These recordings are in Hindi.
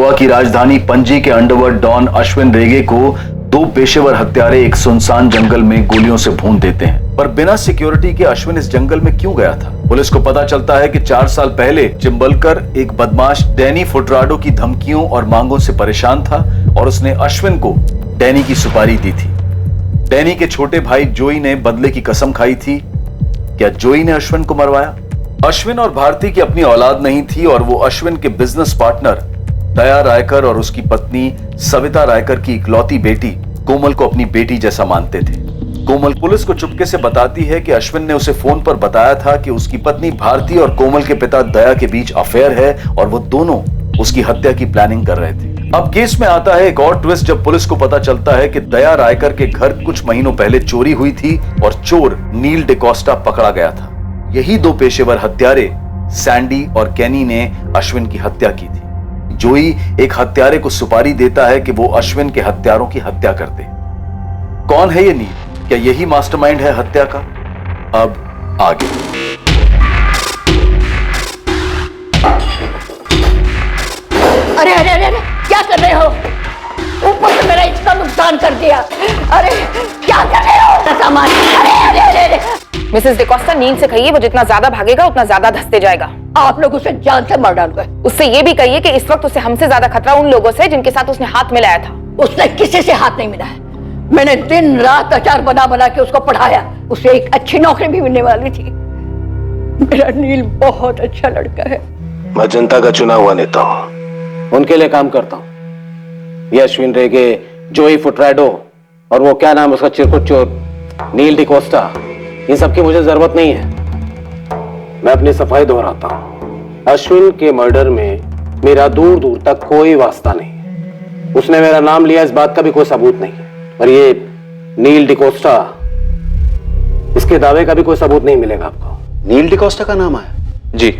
गोवा की राजधानी पणजी के अंडरवर्ल्ड डॉन अश्विन रेगे को दो पेशेवर हत्यारे एक सुनसान जंगल में गोलियों से भून देते हैं। पर बिना सिक्योरिटी के अश्विन इस जंगल में क्यों गया था? पुलिस को पता चलता है कि 4 साल पहले चिंबलकर एक बदमाश डैनी फुटराडो की धमकियों और मांगों से परेशान था और उसने अश्विन को डैनी की सुपारी दी थी। डैनी के छोटे भाई जोई ने बदले की कसम खाई थी। क्या जोई ने अश्विन को मरवाया? अश्विन और भारती की अपनी औलाद नहीं थी और वो अश्विन के बिजनेस पार्टनर दया रायकर और उसकी पत्नी सविता रायकर की इकलौती बेटी कोमल को अपनी बेटी जैसा मानते थे। कोमल पुलिस को चुपके से बताती है कि अश्विन ने उसे फोन पर बताया था कि उसकी पत्नी भारती और कोमल के पिता दया के बीच अफेयर है और वो दोनों उसकी हत्या की प्लानिंग कर रहे थे। अब केस में आता है एक और ट्विस्ट जब पुलिस को पता चलता है कि दया रायकर के घर कुछ महीनों पहले चोरी हुई थी और चोर नील डिकोस्टा पकड़ा गया था। यही दो पेशेवर हत्यारे सैंडी और केनी ने अश्विन की हत्या की थी। जोई एक हत्यारे को सुपारी देता है कि वो अश्विन के हत्यारों की हत्या कर दे। कौन है ये नील? क्या यही मास्टरमाइंड है हत्या का? अब आगे। अरे अरे अरे क्या कर रहे हो? ऊपर से मेरा इतना नुकसान कर दिया। अरे क्या कर रहे हो? सामान। अरे अरे अरे अरे मिसेस डिकोस्टा, नींद से कहिए वो जितना ज्यादा भागेगा उतना ज्यादा धंसते जाएगा। आप लोग उसे जान से मार डालोगे। उससे ये भी कहिए कि इस वक्त उसे हमसे ज्यादा खतरा उन लोगों से जिनके साथ उसने हाथ मिलाया था। उसने किसी से हाथ नहीं मिलाया। मैंने दिन रात अचार बना बना के उसको पढ़ाया। उसे एक अच्छी नौकरी भी मिलने वाली थी। मेरा नील बहुत अच्छा लड़का है। मैं जनता का चुना हुआ नेता हूँ, उनके लिए काम करता हूँ। ये अश्विन रेगे, जोई फुटराडो और वो क्या नाम उसका चिरकुट चोर नील डिकोस्टा, इन सब की मुझे जरूरत नहीं है। मैं अपनी सफाई दोहराता हूँ। अश्विन के मर्डर में मेरा दूर दूर तक कोई वास्ता नहीं। उसने मेरा नाम लिया, इस बात का भी कोई सबूत नहीं। और ये नील डिकोस्टा, इसके दावे का भी कोई सबूत नहीं मिलेगा आपको। नील डिकोस्टा का नाम आया? जी,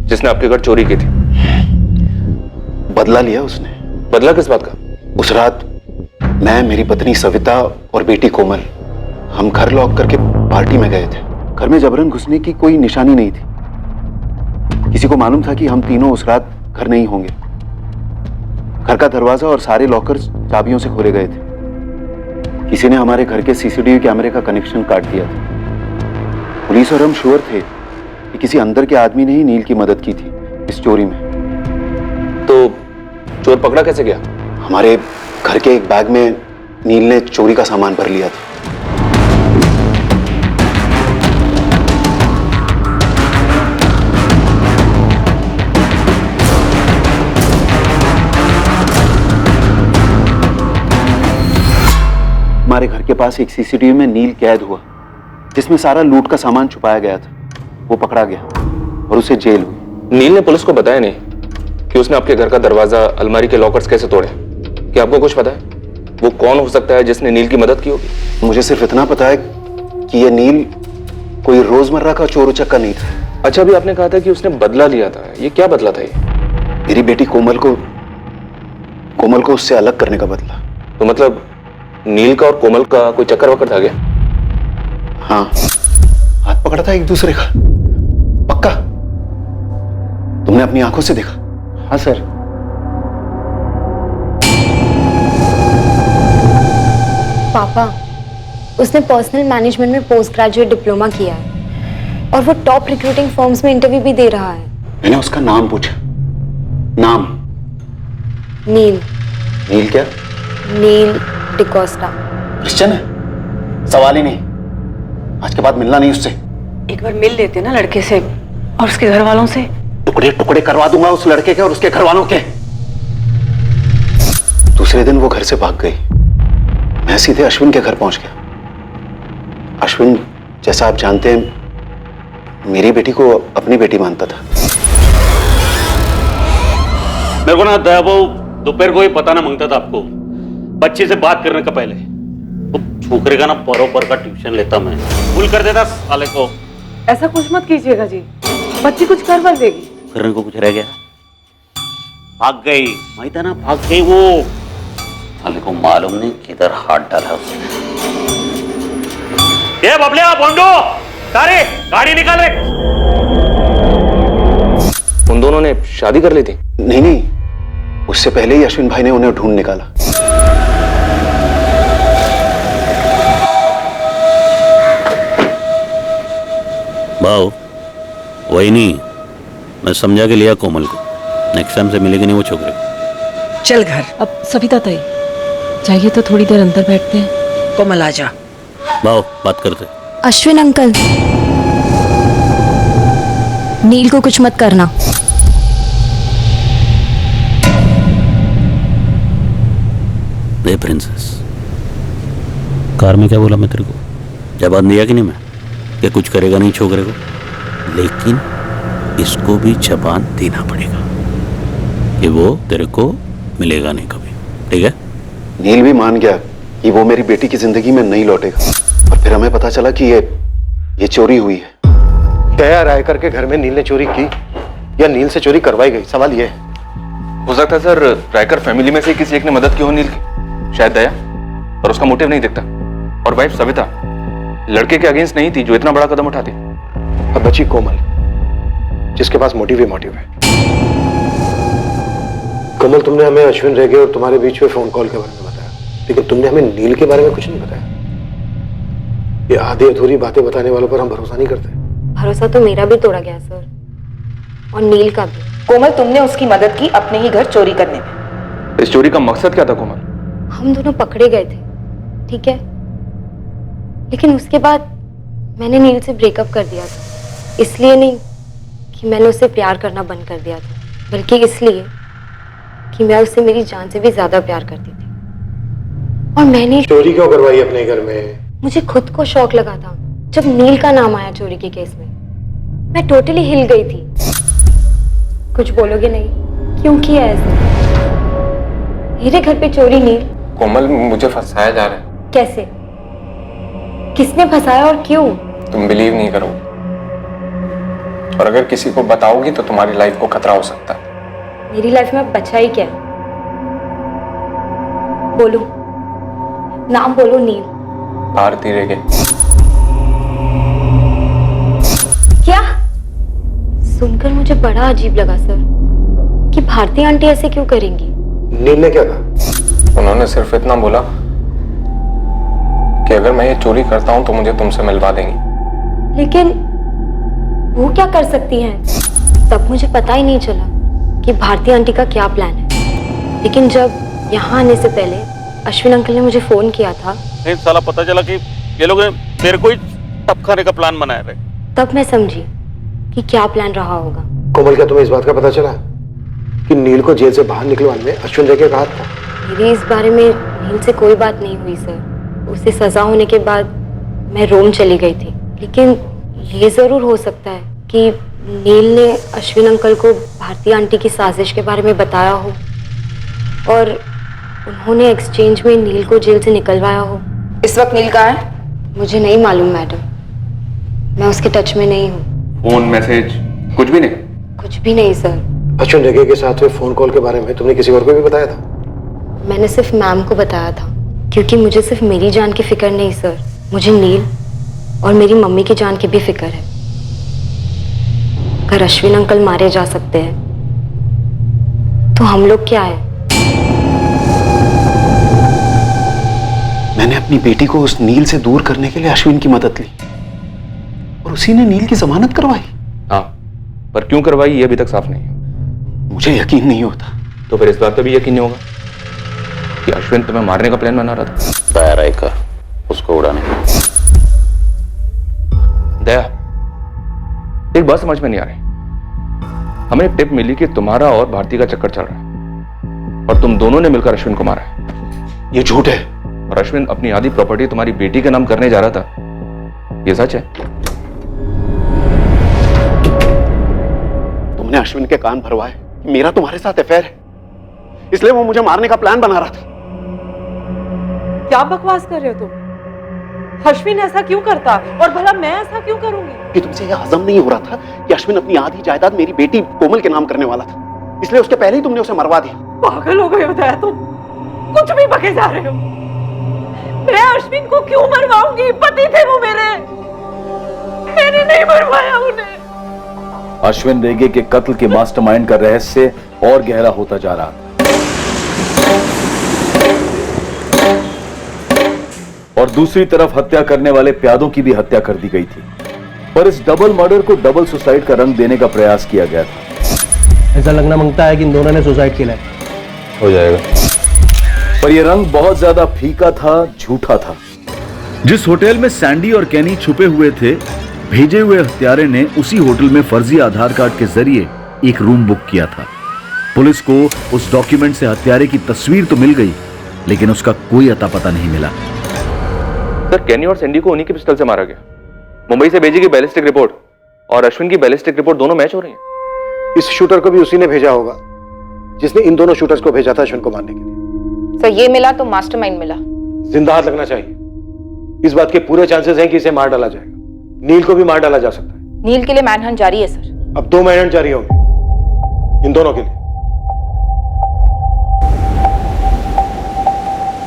जिसने आपके घर चोरी की थी। बदला लिया उसने। बदला किस बात का? उस रात मैं, मेरी पत्नी सविता और बेटी कोमल हम घर लॉक करके पार्टी में गए थे। घर में जबरन घुसने की कोई निशानी नहीं थी। किसी को मालूम था कि हम तीनों उस रात घर नहीं होंगे। घर का दरवाजा और सारे लॉकर्स चाबियों से खोले गए थे। किसी ने हमारे घर के सीसीटीवी कैमरे का कनेक्शन काट दिया था। पुलिस और हम श्योर थे कि किसी अंदर के आदमी ने ही नील की मदद की थी इस चोरी में। तो चोर पकड़ा कैसे गया? हमारे घर के एक बैग में नील ने चोरी का सामान भर लिया था। हमारे घर के पास एक सीसीटीवी में नील कैद हुआ जिसमें सारा लूट का सामान छुपाया गया था। वो पकड़ा गया और उसे जेल हुई। नील ने पुलिस को बताया नहीं कि उसने आपके घर का दरवाजा, अलमारी के लॉकर्स कैसे तोड़े? क्या आपको कुछ पता है वो कौन हो सकता है जिसने नील की मदद की होगी? मुझे सिर्फ इतना पता है कि ये नील कोई रोजमर्रा का चोर उचक्का नहीं था। अच्छा, अभी आपने कहा था कि उसने बदला लिया था। ये क्या बदला था? ये मेरी बेटी कोमल को उससे अलग करने का बदला। तो मतलब नील का और कोमल का कोई चक्कर वक्कर था क्या? हाँ, हाथ पकड़ा था एक दूसरे का। पक्का? तुमने अपनी आंखों से देखा? हाँ सर। पापा, उसने पर्सनल मैनेजमेंट में पोस्ट ग्रेजुएट डिप्लोमा किया है और वो टॉप रिक्रूटिंग फर्म्स में इंटरव्यू भी दे रहा है। मैंने उसका नाम पूछा। नाम? नील। नील क्या? नील डिकोस्टा। क्रिश्चियन है? सवाल ही नहीं। आज के बाद मिलना नहीं उससे। एक बार मिल लेते ना लड़के से और उसके घर वालों से। टुकड़े टुकड़े करवा दूंगा उस लड़के के और उसके घर वालों के। दूसरे दिन वो घर से भाग गई। मैं सीधे अश्विन के घर पहुंच गया। अश्विन, जैसा आप जानते हैं, मेरी बेटी को अपनी बेटी मानता था। मेरे को ना दया बहू दोपहर को ही पता ना मांगता था आपको। बच्चे से बात करने का पहले वो छोकरे का ना परों पर का ट्यूशन लेता मैं। भूल कर देता साले को। ऐसा कुछ मत कीजिएगा जी, बच्ची कुछ कर बर देगी। करने को कुछ रह गया? भाग गई, माहित है ना, भाग गई वो। साले को मालूम नहीं किधर हाथ डाला उसने। ये बबलिया बोंडो, सारे गाड़ी निकाल रहे। उन दोनों ने शादी कर ली थी? नहीं, वो उससे पहले ही अश्विन भाई ने उन्हें ढूंढ निकाला। भाव वही नहीं, मैं समझा के लिया कोमल को, नेक्स्ट टाइम से मिलेगी नहीं वो छोकरे को। चल घर। अब सविता ताई चाहिए तो थोड़ी देर अंदर बैठते हैं। कोमल आ जा। भाव बात करते। अश्विन अंकल, नील को कुछ मत करना। दे प्रिंसेस, कार में क्या बोला मैं तेरे को? जवाब दिया कि नहीं मैं कि कुछ करेगा नहीं छोकरे को, लेकिन इसको भी जबान देना पड़ेगा कि वो तेरे को मिलेगा नहीं कभी, ठीक है? नील भी मान गया कि वो मेरी बेटी की जिंदगी में नहीं लौटेगा, और फिर हमें पता चला कि ये चोरी हुई है। दया राय करके घर में नील ने चोरी की या नील से चोरी करवाई गई, सवाल ये है। हो सकता है सर रायकर फैमिली में से किसी एक ने मदद की हो नील की, शायद दया, और उसका मोटिव नहीं दिखता। और वाइफ सविता लड़के के अगेंस्ट नहीं थी जो इतना बड़ा कदम उठाती। अब बची कोमल, जिसके पास मोटिव ही मोटिव है। कोमल, तुमने हमें अश्विन रेगे और तुम्हारे बीच में फोन कॉल के बारे में बताया, लेकिन तुमने हमें नील के बारे में कुछ नहीं बताया। ये आधी अधूरी बातें बताने वालों पर हम भरोसा नहीं करते। भरोसा तो मेरा भी तोड़ा गया सर, और नील का भी। कोमल, तुमने उसकी मदद की अपने ही घर चोरी करने में। इस चोरी का मकसद क्या था कोमल? हम दोनों पकड़े गए थे, ठीक है, लेकिन उसके बाद मैंने नील से ब्रेकअप कर दिया था। इसलिए नहीं कि मैंने उससे प्यार करना बंद कर दिया था, बल्कि इसलिए कि मैं उससे मेरी जान से भी ज्यादा प्यार करती थी। और मैंने चोरी क्यों करवाई अपने घर में? मुझे खुद को शौक लगा था जब नील का नाम आया चोरी के केस में। मैं टोटली हिल गई थी। कुछ बोलोगे नहीं? क्यों किया ऐसा? मेरे घर पे चोरी नील? कोमल, मुझे फंसाया जा रहा है। कैसे? किसने फंसाया और क्यों? तुम बिलीव नहीं करोगे, और अगर किसी को बताओगी तो तुम्हारी लाइफ को खतरा हो सकता है। मेरी लाइफ में बचा ही क्या? बोलो, नाम बोलो। नील? भारती रेगे। क्या? सुनकर मुझे बड़ा अजीब लगा सर, कि भारती आंटी ऐसे क्यों करेंगी? नील ने क्या कहा? उन्होंने सिर्फ इतना बोला कि अगर मैं ये चोरी करता हूं तो मुझे तुमसे मिलवा देंगी। लेकिन वो क्या कर सकती हैं? तब मुझे पता ही नहीं चला कि भारती आंटी का क्या प्लान है। लेकिन जब यहाँ आने से पहले अश्विन अंकल ने मुझे फोन किया था, नहीं साला पता चला कि ये लोग मेरे को ही टप खाने का प्लान बनाया रहे। तब मैं समझी कि क्या प्लान रहा होगा। कोमल, क्या तुम्हें इस बात का पता चला कि नील को जेल से बाहर निकलवाने में अश्विन रेगे का हाथ था? मेरी इस बारे में नील से कोई बात नहीं हुई सर। उसे सजा होने के बाद मैं रोम चली गई थी। लेकिन ये जरूर हो सकता है कि नील ने अश्विन अंकल को भारती आंटी की साजिश के बारे में बताया हो, और उन्होंने एक्सचेंज में नील को जेल से निकलवाया हो। इस वक्त नील कहाँ है? मुझे नहीं मालूम मैडम, मैं उसके टच में नहीं हूँ। फोन मैसेज कुछ भी नहीं? कुछ भी नहीं सर। अश्विन रेगे के साथ हुए फोन कॉल के बारे में तुमने किसी और को भी बताया था? मैंने सिर्फ मैम को बताया था, क्योंकि मुझे सिर्फ मेरी जान की फिक्र नहीं सर, मुझे नील और मेरी मम्मी की जान की भी फिक्र है। अगर अश्विन अंकल मारे जा सकते हैं तो हम लोग क्या है? मैंने अपनी बेटी को उस नील से दूर करने के लिए अश्विन की मदद ली, और उसी ने नील की जमानत करवाई। हाँ, पर क्यों करवाई ये अभी तक साफ नहीं है। मुझे यकीन नहीं होता। तो फिर इस बात पर भी यकीन नहीं होगा कि अश्विन तुम्हें मारने का प्लान बना रहा था? दया राय का, उसको उड़ाने का। दया, एक बात समझ में नहीं आ रही। हमें एक टिप मिली कि तुम्हारा और भारती का चक्कर चल रहा है, और तुम दोनों ने मिलकर अश्विन को मारा है। ये झूठ है। और अश्विन अपनी आधी प्रॉपर्टी तुम्हारी बेटी के नाम करने जा रहा था, ये सच है? तुमने अश्विन के कान भरवाए कि मेरा तुम्हारे साथ अफेयर है, इसलिए वो मुझे मारने का प्लान बना रहा था। क्या बकवास कर रहे हो तुम? अश्विन ऐसा क्यों करता, और भला मैं ऐसा क्यों करूंगी? कि तुमसे यह हजम नहीं हो रहा था कि अश्विन अपनी आधी जायदाद मेरी बेटी कोमल के नाम करने वाला था, इसलिए उसके पहले ही तुमने उसे मरवा दिया। पागल हो गए हो दया तुम, कुछ भी बके जा रहे हो। मैं अश्विन को क्यों मरवाऊंगी? पति थे वो मेरे, मैंने नहीं मरवाया उन्हें। अश्विन रेगे के कत्ल के मास्टरमाइंड का रहस्य और गहरा होता जा रहा था। और दूसरी तरफ हत्या करने वाले प्यादों की भी हत्या कर दी गई थी। पर इस डबल मर्डर को डबल सुसाइड का रंग देने का प्रयास किया गया था। ऐसा लगना मांगता है कि इन दोनों ने सुसाइड किया है। हो जाएगा। पर यह रंग बहुत ज्यादा फीका था, झूठा था। जिस होटल में सैंडी और कैनी छुपे हुए थे, भेजे हुए हत्यारे ने उसी होटल में फर्जी आधार कार्ड के जरिए एक रूम बुक किया था। पुलिस को उस डॉक्यूमेंट से हत्यारे की तस्वीर तो मिल गई, लेकिन उसका कोई अता पता नहीं मिला। सर, कैनी और सैंडी को उन्हीं के पिस्टल से मारा गया। मुंबई से भेजी गई बैलिस्टिक रिपोर्ट और अश्विन की बैलिस्टिक रिपोर्ट दोनों मैच हो रही हैं। इस शूटर को भी उसी ने भेजा होगा जिसने इन दोनों शूटर्स को भेजा था अश्विन को मारने के लिए। सर, ये मिला तो मास्टरमाइंड मिला। जिंदा हाथ लगना चाहिए। इस बात के पूरे चांसेस हैं कि इसे मार डाला जाएगा। नील को भी मार डाला जा सकता है। नील के लिए मैनहंट जारी है सर। अब 2 मैनहंट जारी होंगे इन दोनों के लिए।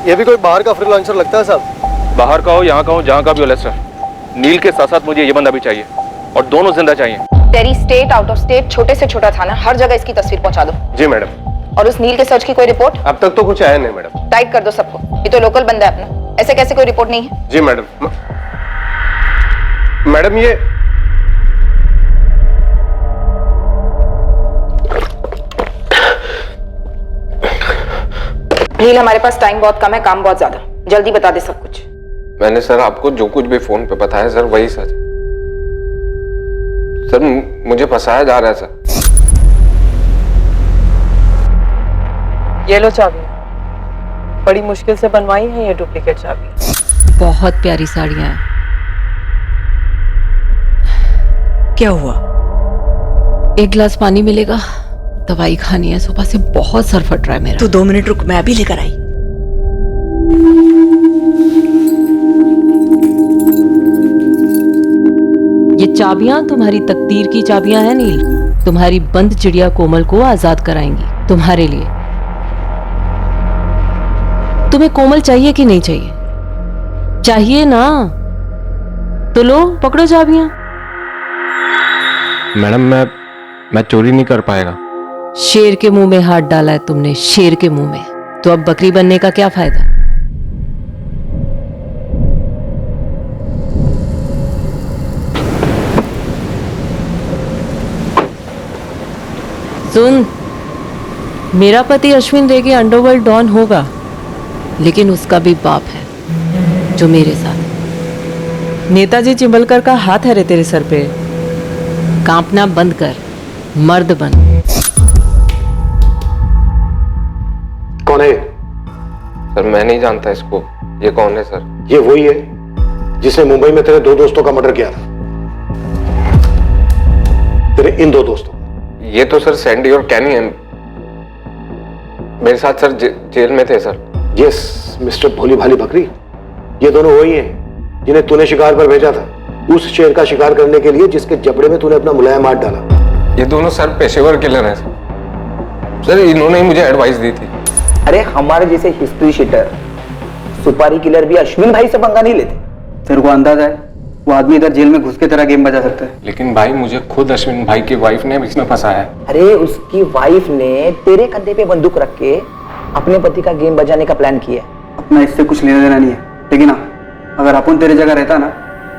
ये भी कोई बाहर का फ्रीलांसर लगता है साहब। बाहर का हो, यहाँ का हो, जहाँ का भी हो लेस्टर, नील के साथ साथ मुझे ये बंदा भी चाहिए और दोनों जिंदा चाहिए। तेरी स्टेट, आउट ऑफ स्टेट, छोटे से छोटा थाना, हर जगह इसकी तस्वीर पहुंचा दो। जी मैडम। और उस नील के सर्च की कोई रिपोर्ट? अब तक तो कुछ आया नहीं मैडम। टाइट कर दो सबको, ये तो लोकल बंदा है अपना, ऐसे कैसे कोई रिपोर्ट नहीं है? जी मैडम। मैडम ये नील, हमारे पास टाइम बहुत कम है, काम बहुत ज्यादा, जल्दी बता दे सब कुछ। मैंने सर आपको जो कुछ भी फोन पे बताया सर वही सच। सर मुझे फंसाया जा रहा है सर। ये लो चाबी, बड़ी मुश्किल से बनवाई है ये डुप्लीकेट चाबी। बहुत प्यारी साड़ियां हैं। क्या हुआ? एक गिलास पानी मिलेगा? दवाई खानी है, सुबह से बहुत सर फट रहा है मेरा। तू 2 मिनट रुक, मैं अभी लेकर आई। ये चाबियां तुम्हारी तकदीर की चाबियां हैं नील। तुम्हारी बंद चिड़िया कोमल को आजाद कराएंगी तुम्हारे लिए। तुम्हें कोमल चाहिए कि नहीं चाहिए? चाहिए ना? तो लो, पकड़ो चाबियां। मैडम मैं चोरी नहीं कर पाएगा। शेर के मुंह में हाथ डाला है तुमने, शेर के मुंह में, तो अब बकरी बनने का क्या फायदा? सुन, मेरा पति अश्विन रेगे अंडरवर्ल्ड डॉन होगा, लेकिन उसका भी बाप है जो मेरे साथ। नेताजी चिंबलकर का हाथ है रे तेरे सर पे। कांपना बंद कर, मर्द बन। कौन है? सर मैं नहीं जानता इसको। ये कौन है सर? ये वही है जिसने मुंबई में तेरे 2 दोस्तों का मर्डर किया था। तेरे इन 2 दोस्तों। ये तो सर सैंडी और कैनी है, मेरे साथ सर जेल में थे सर। यस मिस्टर भोली भाली बकरी, ये दोनों वही हैं जिन्हें तूने शिकार पर भेजा था, उस शेर का शिकार करने के लिए जिसके जबड़े में तूने अपना मुलायम हाथ डाला। ये दोनों सर पेशेवर किलर हैं सर। इन्होंने ही मुझे एडवाइस दी थी। अरे हमारे जैसे हिस्ट्री शीटर, सुपारी किलर भी अश्विन भाई से पंगा नहीं लेते। तेरे को अंदाजा है वो आदमी इधर जेल में घुस के तरह गेम बजा सकता है? लेकिन भाई मुझे खुद अश्विन भाई की वाइफ ने इसमें फंसाया है। अरे उसकी वाइफ ने तेरे कंधे पे बंदूक रख के अपने पति का गेम बजाने का प्लान किया। अपना इससे कुछ लेना देना नहीं है, लेकिन हाँ, अगर अपन तेरे जगह रहता ना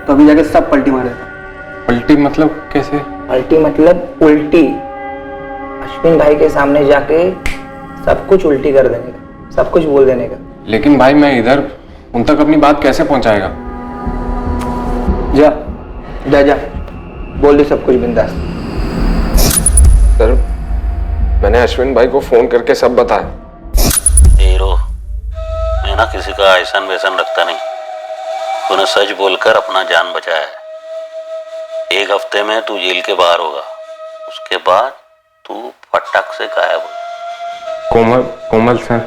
तो अभी जाके सब पलटी मार देता। पलटी मतलब कैसे? पलटी मतलब उल्टी। अश्विन भाई के सामने जाके सब कुछ उल्टी कर देने का, सब कुछ बोल देने का। लेकिन भाई मैं इधर उन तक अपनी बात कैसे पहुंचाएगा? जा जा जा, बोल दे सब कुछ बिंदास। सर मैंने अश्विन भाई को फोन करके सब बताया। हीरो, मैं ना किसी का ऐसा वैसन रखता नहीं। तूने सच बोलकर अपना जान बचाया है। 1 हफ्ते में तू जेल के बाहर होगा, उसके बाद तू फटाक से गायब हो। कोमल सर।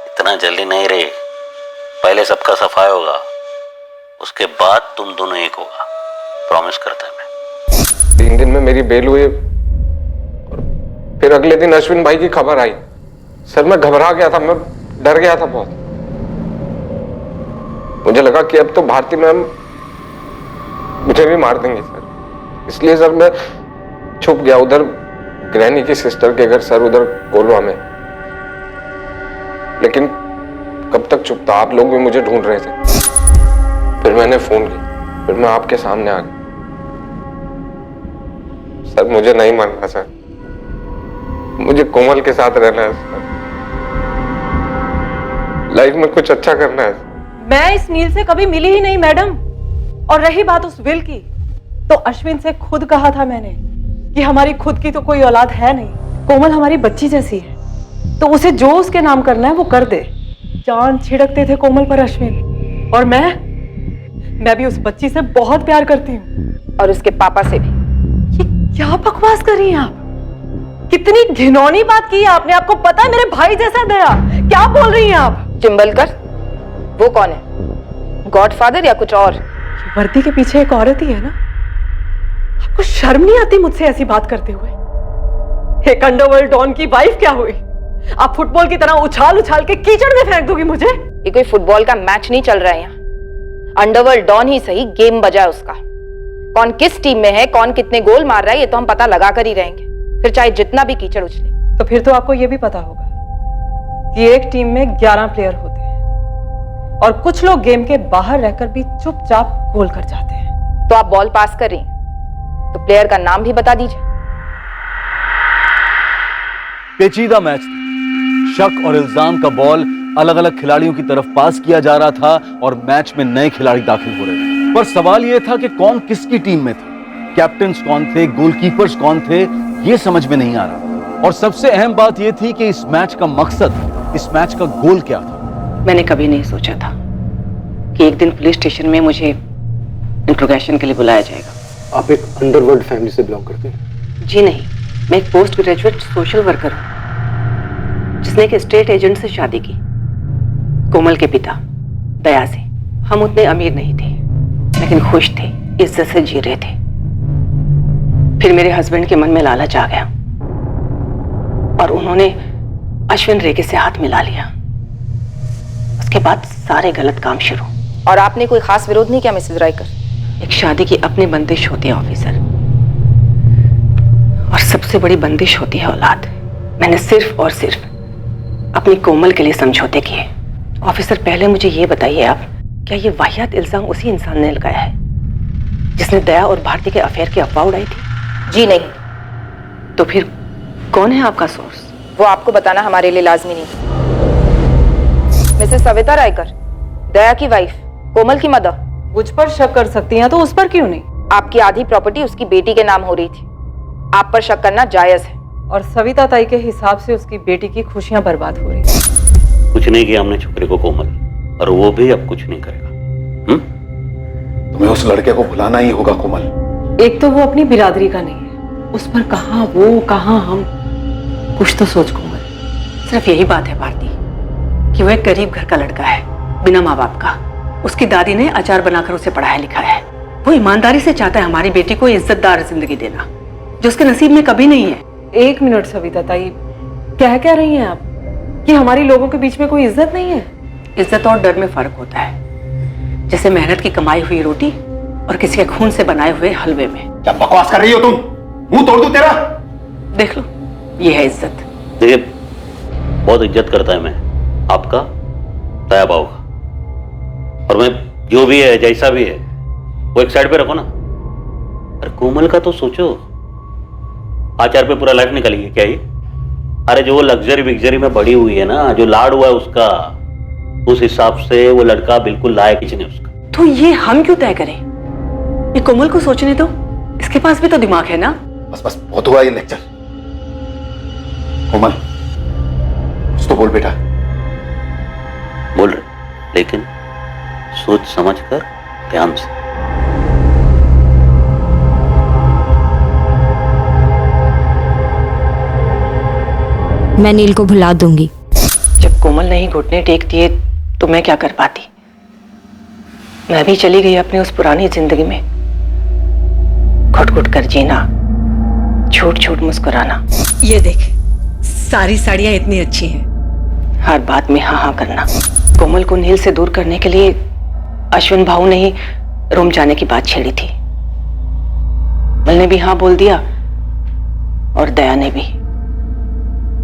इतना जल्दी नहीं रे, पहले सबका सफाई होगा, उसके बाद तुम दोनों एक होगा, प्रॉमिस करता है मैं। 3 दिन में मेरी बेल हुई और फिर अगले दिन अश्विन भाई की खबर आई। सर मैं घबरा गया था, मैं डर गया था बहुत। मुझे लगा कि अब तो भारती मैम मुझे भी मार देंगे सर। इसलिए सर मैं छुप गया उधर ग्रैनी की सिस्टर के घर सर, उधर कोलवा में। लेकिन कब तक छुपता, आप लोग भी मुझे ढूंढ रहे थे। फिर मैंने फोन किया, फिर मैं आपके सामने आ गया। सर मुझे नहीं मानना सर, मुझे कोमल के साथ रहना है सर, लाइफ में कुछ अच्छा करना है। मैं इस नील से कभी मिली ही नहीं मैडम। और रही बात उस विल की, तो अश्विन से खुद कहा था मैंने कि हमारी खुद की तो कोई औलाद है नहीं, कोमल हमारी बच्ची जैसी है, तो उसे जो उसके नाम करना है वो कर दे। जान छिड़कते थे कोमल पर अश्विन, और मैं भी उस बच्ची से बहुत प्यार करती हूँ, और उसके पापा से भी। ये क्या बकवास कर रही हैं आप? कितनी घिनौनी बात की है आपने। आपको पता है मेरे भाई जैसा दया, क्या बोल रही हैं आप? चिंबलकर वो कौन है, गॉडफादर या कुछ और? वर्दी के पीछे एक औरत ही है ना। आपको शर्म नहीं आती मुझसे ऐसी बात करते हुए? एक अंडरवर्ल्ड डॉन की वाइफ क्या हुई? आप फुटबॉल की तरह उछाल उछाल के कीचड़ में फेंक दोगी मुझे? ये कोई फुटबॉल का मैच नहीं चल रहा है यहाँ। अंडरवर्ल्ड डॉन ही सही, गेम बजा है उसका। कौन किस टीम में है, कौन कितने गोल मार रहा है, ये तो हम पता लगा कर ही रहेंगे, फिर चाहे जितना भी कीचड़ उछले। तो फिर तो आपको यह भी पता होगा कि एक टीम में 11 प्लेयर होते हैं, और कुछ लोग गेम के बाहर रहकर भी चुपचाप गोल कर जाते हैं। तो आप बॉल पास कर रही, तो प्लेयर का नाम भी बता दीजिए। पेचीदा मैच था। शक और इल्जाम का बॉल अलग अलग खिलाड़ियों की तरफ पास किया जा रहा था और मैच में नए खिलाड़ी दाखिल हो रहे थे। पर सवाल यह था कि कौन किसकी टीम में था, कैप्टन्स कौन थे, गोलकीपर्स कौन थे, यह समझ में नहीं आ रहा। और सबसे अहम बात यह थी कि इस मैच का मकसद, इस मैच का गोल क्या था। मैंने कभी नहीं सोचा था कि एक दिन पुलिस स्टेशन में मुझे इंट्रोगेशन के लिए बुलाया जाएगा। आप एक अंडरवर्ल्ड फैमिली से बिलोंग करते हैं? जी नहीं, मैं एक पोस्ट ग्रेजुएट सोशल वर्कर हूँ जिसने एक स्टेट एजेंट से शादी की, कोमल के पिता दया से। हम उतने अमीर नहीं थे, लेकिन खुश थे, इज्जत से जी रहे थे। फिर मेरे हस्बैंड के मन में लालच आ गया और उन्होंने अश्विन रेगे से हाथ मिला लिया। उसके बाद सारे गलत काम शुरू। और आपने कोई खास विरोध नहीं किया मिसेस रायकर? एक शादी की अपनी बंदिश होती है ऑफिसर, और सबसे बड़ी बंदिश होती है औलाद। मैंने सिर्फ और सिर्फ अपनी कोमल के लिए समझौते किए। ऑफिसर पहले मुझे ये बताइए आप, क्या ये वाहियात इल्जाम उसी इंसान ने लगाया है जिसने दया और भारती के अफेयर की अफवाह उड़ाई थी? जी नहीं। तो फिर कौन है आपका सोर्स? वो आपको बताना हमारे लिए लाजमी नहीं। मिसेस सविता रायकर, दया की वाइफ, कोमल की मदर। मुझ पर शक कर सकती हैं तो उस पर क्यों नहीं? आपकी आधी प्रॉपर्टी उसकी बेटी के नाम हो रही थी, आप पर शक करना जायज है। और सविता ताई के हिसाब से उसकी बेटी की खुशियां बर्बाद हो रही। कुछ नहीं किया हमने छोकरे को कोमल, और वो भी अब कुछ नहीं करेगा। तुम्हें उस लड़के को भुलाना ही होगा कोमल। एक तो वो अपनी बिरादरी का नहीं है, उस पर कहां वो कहां हम। कुछ तो सोच कोमल। सिर्फ यही बात है भारती कि वो एक गरीब घर का लड़का है, बिना माँ बाप का। उसकी दादी ने अचार बनाकर उसे पढ़ाया लिखाया है। वो ईमानदारी से चाहता है हमारी बेटी को इज्जतदार जिंदगी देना, जो उसके नसीब में कभी नहीं है। एक मिनट सविता ताई, क्या रही हैं आप कि हमारी लोगों के बीच में कोई इज्जत नहीं है? इज्जत और डर में फर्क होता है, जैसे मेहनत की कमाई हुई रोटी और किसी के खून से बनाए हुए हलवे में। क्या बकवास कर रही हो तुम? मुंह तोड़ दूं तेरा? देख लो, ये है इज्जत। देखिए, बहुत इज्जत करता है मैं आपका, दया भाव का, और मैं जो भी है जैसा भी है वो एक साइड पे रखो ना। अरे कोमल का तो सोचो, आचार पे पूरा लाइफ निकलेगी क्या ये? अरे जो वो लग्जरी विग्जरी में बड़ी हुई है ना, जो लाड हुआ है उसका, उस हिसाब से वो लड़का बिल्कुल लायक ही नहीं उसका। तो ये हम क्यों तय करें? ये कोमल को सोचने दो, इसके पास भी तो दिमाग है ना। बस बस, बहुत हुआ ये लेक्चर। कोमल, कुछ तो बोल बेटा। बोल रहे, लेकिन सोच समझ कर, ध्यान से। मैं नील को भुला दूंगी। जब कोमल ने ही घुटने टेक दिए तो मैं क्या कर पाती? मैं भी चली गई अपनी उस पुरानी जिंदगी में, घुट घुट कर जीना, झूठ झूठ मुस्कुराना। ये देख, सारी साड़ियां इतनी अच्छी हैं। हर बात में हाँ हाँ करना। कोमल को नील से दूर करने के लिए अश्विन भाऊ ने ही रोम जाने की बात छेड़ी थी। कोमल ने भी हाँ बोल दिया और दया ने भी।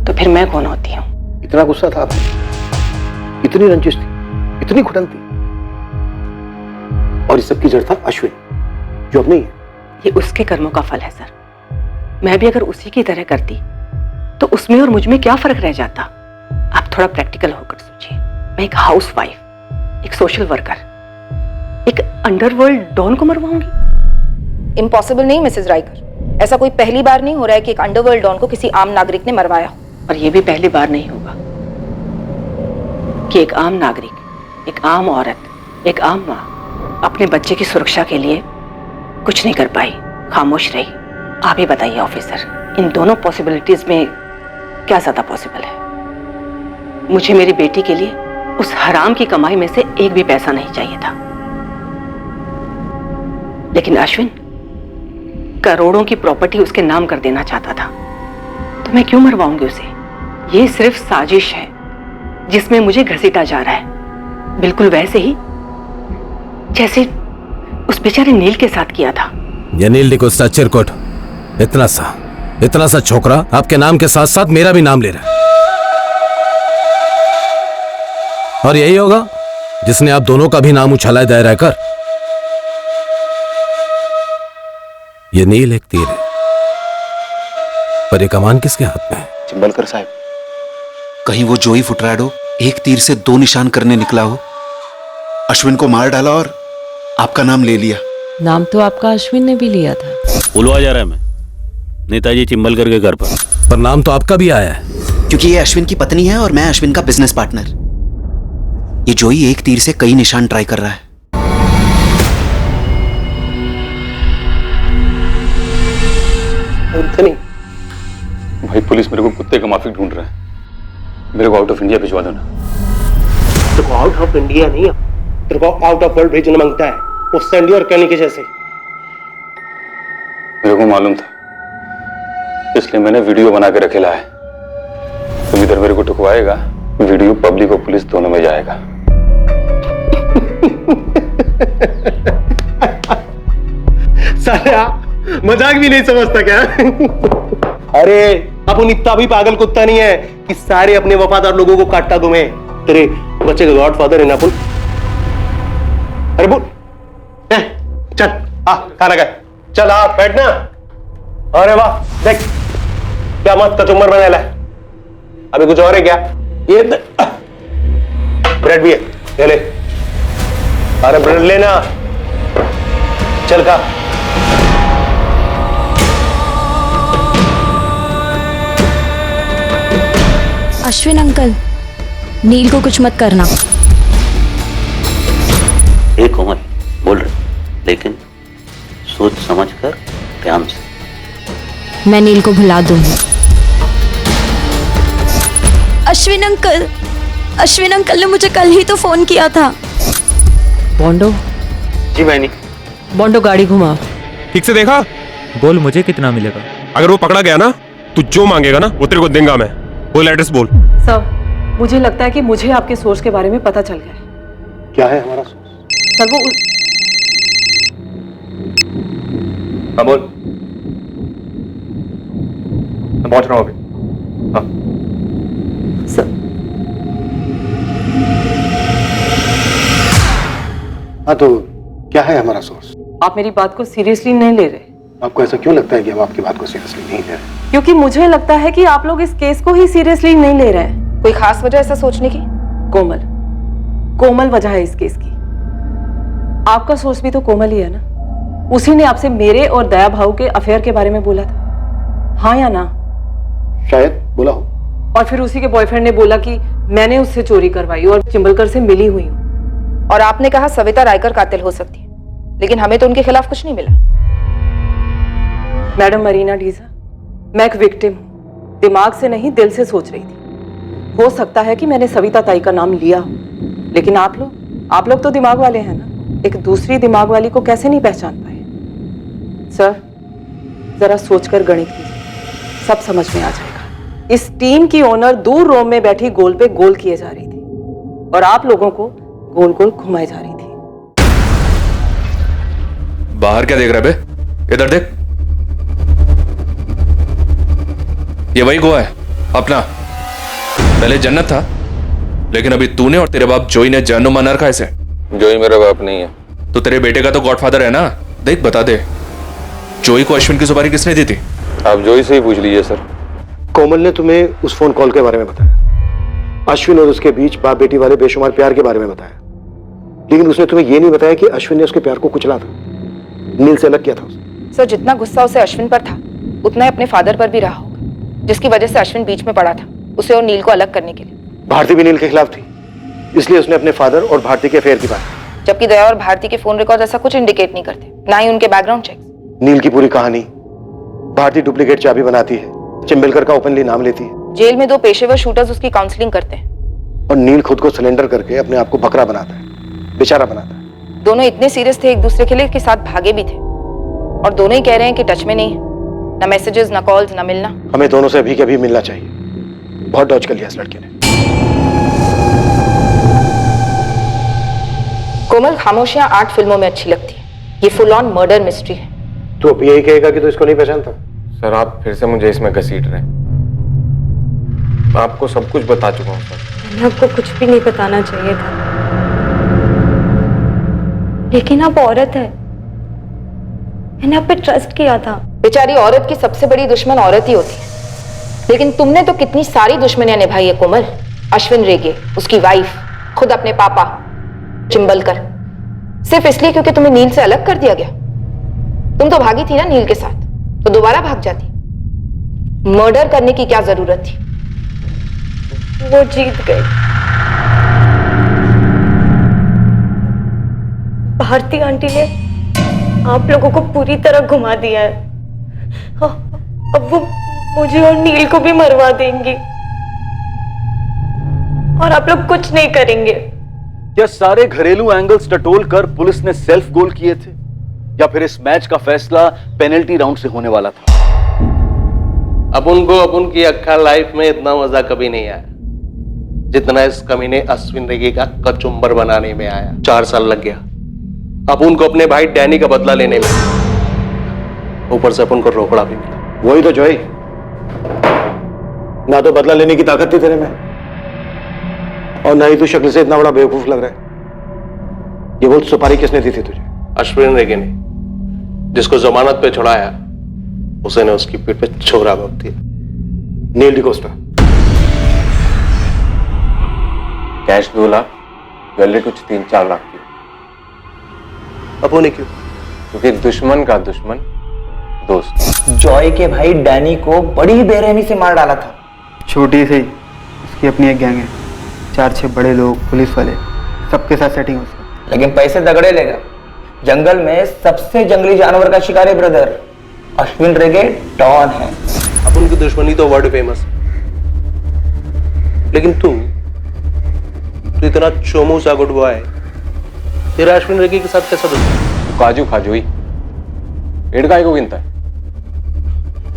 तो फिर मैं कौन होती हूँ? इतना गुस्सा था, इतनी रंजिश थी, इतनी घुटन थी। और इस सब की जड़ था अश्विन, जो अब नहीं है। ये उसके कर्मों का फल है सर। मैं भी अगर उसी की तरह करती तो उसमें और मुझ में क्या फर्क रह जाता? आप थोड़ा प्रैक्टिकल होकर सोचिए। मैं एक हाउसवाइफ, एक सोशल वर्कर, एक अंडरवर्ल्ड डॉन को मरवाऊंगी? इम्पॉसिबल नहीं मिसेस राइकर, ऐसा कोई पहली बार नहीं हो रहा है कि एक अंडरवर्ल्ड डॉन को किसी आम नागरिक ने मरवाया। और ये भी पहली बार नहीं होगा कि एक आम नागरिक, एक आम औरत, एक आम माँ अपने बच्चे की सुरक्षा के लिए कुछ नहीं कर पाई, खामोश रही। आप ही बताइए ऑफिसर, इन दोनों पॉसिबिलिटीज में क्या ज्यादा पॉसिबल है? मुझे मेरी बेटी के लिए उस हराम की कमाई में से एक भी पैसा नहीं चाहिए था, लेकिन अश्विन करोड़ों की प्रॉपर्टी उसके नाम कर देना चाहता था, तो मैं क्यों मरवाऊंगी उसे? ये सिर्फ साजिश है जिसमें मुझे घसीटा जा रहा है, बिल्कुल वैसे ही जैसे उस बेचारे नील के साथ किया था। ये नील डिकोस्टा चिरकुट इतना सा छोकरा आपके नाम के साथ साथ मेरा भी नाम ले रहा है, और यही होगा जिसने आप दोनों का भी नाम उछाला है दायरा कर। ये नील एक तीर है, पर ये कमान किसके हाथ में है? चिंबलकर साहब, कहीं वो जोई फुटराडो एक तीर से 2 निशान करने निकला हो, अश्विन को मार डाला और आपका नाम ले लिया। नाम तो आपका अश्विन ने भी लिया था। बुलवा जा रहा है मैं नेताजी चिंबलकर के घर पर नाम तो आपका भी आया है। क्योंकि ये अश्विन की पत्नी है और मैं अश्विन का बिजनेस पार्टनर। ये जोई एक तीर से कई निशान ट्राई कर रहा है। भाई पुलिस मेरे को कुत्ते का माफिक ढूंढ रहा है, मेरे को आउट ऑफ इंडिया भिजवा दो ना। तेरे को आउट ऑफ इंडिया नहीं, तेरे को आउट ऑफ वर्ल्ड भेजना मांगता है, वो सैंडी और कैनी के जैसे। मेरे को मालूम था, इसलिए मैंने वीडियो बना के रखेला है। तुम इधर मेरे को टुकवाएगा, वीडियो पब्लिक और पुलिस दोनों में जाएगा। साला मजाक भी नहीं समझता क्या? अरे अपन इतना भी पागल कुत्ता नहीं है कि सारे अपने वफादार लोगों को काटता दूं मैं। तेरे बच्चे का गॉडफादर है ना अपन। अरे बोल, चल खाना खा, चल बैठना। अरे वाह, देख क्या मस्त कचुम्बर बनाया है। अभी कुछ और है क्या? ये ब्रेड भी है, ये ले। अरे ब्रेड लेना, चल खा। अश्विन अंकल, नील को कुछ मत करना। एक कोमल बोल रहे, लेकिन सोच समझ कर ध्यान से। मैं नील को भुला दूंगी। अश्विन अंकल ने मुझे कल ही तो फोन किया था। बॉन्डो। जी बहनी। बॉन्डो गाड़ी घुमाओ। ठीक से देखा? बोल मुझे कितना मिलेगा? अगर वो पकड़ा गया ना, तू जो मांगेगा ना वो तेरे को देंगे मैं। बोल एड्रेस बोल। सर, मुझे लगता है कि मुझे आपके सोर्स के बारे में पता चल गया है। क्या है हमारा सोर्स? सर वो हाँ बोल, मैं पहुंच रहा हूँ अभी। हाँ सर, हाँ तो क्या है हमारा सोर्स? आप मेरी बात को सीरियसली नहीं ले रहे। आपको ऐसा क्यों लगता है कि हम आपकी बात को सीरियसली नहीं ले रहे? क्योंकि मुझे लगता है कि आप लोग इस केस को ही सीरियसली नहीं ले रहे हैं। कोई खास वजह ऐसा सोचने की? कोमल वजह है इस केस की। आपका सोर्स भी तो कोमल ही है ना। उसी ने आपसे मेरे और दया भाऊ के अफेयर के बारे में बोला था, हाँ या ना? शायद बोला हो। और फिर उसी के बॉयफ्रेंड ने बोला कि मैंने उससे चोरी करवाई और चिंबलकर से मिली हुई हूँ। और आपने कहा सविता रायकर कातिल हो सकती है, लेकिन हमें तो उनके खिलाफ कुछ नहीं मिला। मैडम मरीना डीजा, मैं एक विक्टिम हूँ, दिमाग से नहीं दिल से सोच रही थी। हो सकता है कि मैंने सविता ताई का नाम लिया हो, लेकिन आप लोग तो दिमाग वाले हैं ना। एक दूसरी दिमाग वाली को कैसे नहीं पहचान पाए? सर जरा सोचकर गणित कीजिए, सब समझ में आ जाएगा। इस टीम की ओनर दूर रोम में बैठी गोल पे गोल किए जा रही थी और आप लोगों को गोल गोल घुमाई जा रही थी। बाहर क्या देख रहा है बे? इधर देख, ये वही गोवा है अपना। पहले जन्नत था, लेकिन अभी तूने और तेरे बाप जोई ने जहन्नुम बना रखा है इसे। जोई मेरा बाप नहीं है, तो तेरे बेटे का तो गॉडफादर है ना, देख बता दे, जोई को अश्विन की सुपारी किसने दी थी? आप जोई से ही पूछ लीजिए सर। कोमल ने तुम्हें उस फोन कॉल के बारे में बताया, अश्विन और उसके बीच बाप बेटी वाले बेशुमार प्यार के बारे में बताया, लेकिन उसने तुम्हें यह नहीं बताया कि अश्विन ने उसके प्यार को कुचला था, नील से अलग किया था उसे। सर, जितना गुस्सा उसे अश्विन पर था उतना ही अपने फादर पर भी रहा होगा, जिसकी वजह से अश्विन बीच में पड़ा था उसे और नील को अलग करने के लिए। भारती भी नील के खिलाफ थी, इसलिए उसने अपने फादर और भारती के अफेयर की बात की। जबकि दया और भारती के फोन रिकॉर्ड ऐसा कुछ इंडिकेट नहीं करते, ना ही उनके बैकग्राउंड चेक। नील की पूरी कहानी, भारती डुप्लीकेट चाबी बनाती है, चिंबलकर का ओपनली नाम लेती है, जेल में 2 पेशेवर शूटर्स उसकी काउंसलिंग करते हैं, और नील खुद को सिलेंडर करके अपने आप को बकरा बनाता है, बेचारा बनाता है। दोनों इतने सीरियस थे एक दूसरे के लिए कि साथ भागे भी थे, और दोनों ही कह रहे हैं कि टच में नहीं है, ना मैसेजेस, ना कॉल्स, ना मिलना। हमें दोनों से अभी के अभी मिलना चाहिए, बहुत डॉज कर लिया इस लड़के ने। कोमल, खामोशियां 8 फिल्मों में अच्छी लगती है, ये फुल ऑन मर्डर मिस्ट्री है। तू अब यही कहेगा कि तू इसको नहीं पहचानता? सर आप फिर से मुझे इसमें घसीट रहे हैं। मैं आपको सब कुछ बता चुका हूँ सर। मैंने आपको कुछ भी नहीं बताना चाहिए था, लेकिन आप औरत है, मैंने आप पे ट्रस्ट किया था। बेचारी औरत की सबसे बड़ी दुश्मन औरत ही होती है, लेकिन तुमने तो कितनी सारी दुश्मनियां निभाई है कोमल। अश्विन रेगे, उसकी वाइफ, खुद अपने पापा चिंबलकर, सिर्फ इसलिए क्योंकि तुम्हें नील से अलग कर दिया गया। तुम तो भागी थी ना नील के साथ, तो दोबारा भाग जाती। मर्डर करने की क्या जरूरत थी? वो जीत गई। भारती आंटी ने आप लोगों को पूरी तरह घुमा दिया है, अब वो मुझे और नील को भी मरवा देंगी, और आप लोग कुछ नहीं करेंगे। क्या सारे घरेलू एंगल्स टटोल कर पुलिस ने सेल्फ गोल किए थे, या फिर इस मैच का फैसला पेनल्टी राउंड से होने वाला था? अपन को अपन की अक्खा लाइफ में इतना मजा कभी नहीं आया जितना इस कमीने अश्विन रेगे का कचुम्बर बनाने में आया। 4 साल लग गया अपन को अपने भाई डैनी का बदला लेने में, ऊपर से अपन को रोकड़ा भी मिला। वही तो जोई, ना तो बदला लेने की ताकत थी तेरे में, और ना ही तू शक्ल से इतना बड़ा बेवकूफ लग रहा है। ये बोल, सुपारी किसने दी थी तुझे? अश्विन रेगे ने, जिसको जमानत पे छुड़ाया उसे ने उसकी पीठ पे छोरा घोंप दिया। नील डिकोस्टा। कैश 2 लाख, ज्वेलरी कुछ 3-4 लाख की। अपू ने क्यों? क्योंकि दुश्मन का दुश्मन दोस्त। जॉय के भाई डैनी को बड़ी बेरहमी से मार डाला था। छोटी सी उसकी अपनी एक गैंग है, 4-6 बड़े लोग, पुलिस वाले, सबके साथ सेटिंग उसका। लेकिन पैसे तगड़े लेगा। जंगल में सबसे जंगली जानवर का शिकार है ब्रदर, अश्विन रेगे डॉन है। अपन की दुश्मनी तो वर्ल्ड फेमस है, लेकिन तू इतना चोमू सा गुड बॉय, तेरा अश्विन रेगे के साथ कैसा दुश्मन? काजू खाजोई, पेड़ काय को गिनता है?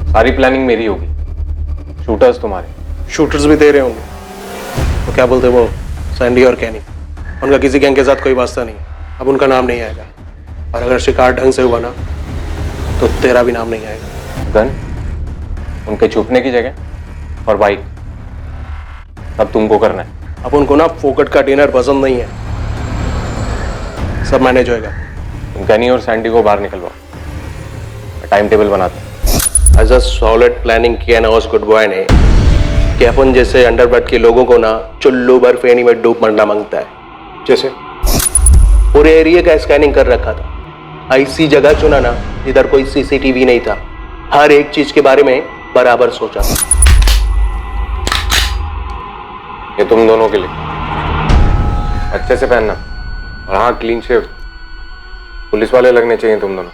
सारी प्लानिंग मेरी होगी, शूटर्स तुम्हारे। शूटर्स भी दे रहे होंगे, तो क्या बोलते वो सैंडी और कैनी, उनका किसी गैंग के साथ कोई वास्ता नहीं, अब उनका नाम नहीं आएगा। और अगर शिकार ढंग से हुआ ना तो तेरा भी नाम नहीं आएगा। गन, उनके छुपने की जगह और बाइक, अब तुमको करना है। अब उनको ना फोकट का डिनर पसंद नहीं है, सब मैनेज होएगा। गनी और सैंडी को बाहर निकलवाओ, टाइम टेबल बनाते हैं। एज अ सॉलिड प्लानिंग किया ना उस गुड बॉय ने कि अपन जैसे अंडरवर्ल्ड के लोगों को ना चुल्लू भर फेनी में डूब मरना मांगता है। जैसे पूरे एरिया का स्कैनिंग कर रखा था, ऐसी जगह चुना ना जिधर कोई सीसीटीवी नहीं था, हर एक चीज के बारे में बराबर सोचा। ये तुम दोनों के लिए, अच्छे से पहनना, और हाँ क्लीन शेव। पुलिस वाले लगने चाहिए तुम दोनों।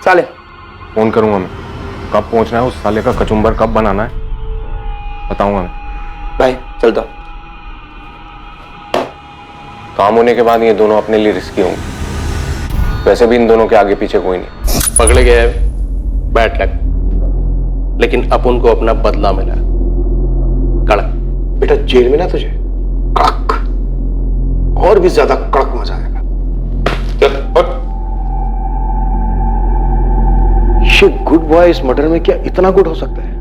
साले फोन करूंगा मैं, कब पहुंचना है, उस साले का कचुम्बर कब बनाना है बताऊंगा मैं। भाई चलता। काम होने के बाद ये दोनों अपने लिए रिस्की होंगे, वैसे भी इन दोनों के आगे पीछे कोई नहीं। पकड़े गए बैड लक, लेकिन अपन को अपना बदला मिला कड़क। बेटा जेल में ना तुझे कड़क, और भी ज्यादा कड़क मजा आएगा। ये गुड बॉय इस मर्डर में क्या इतना गुड हो सकता है?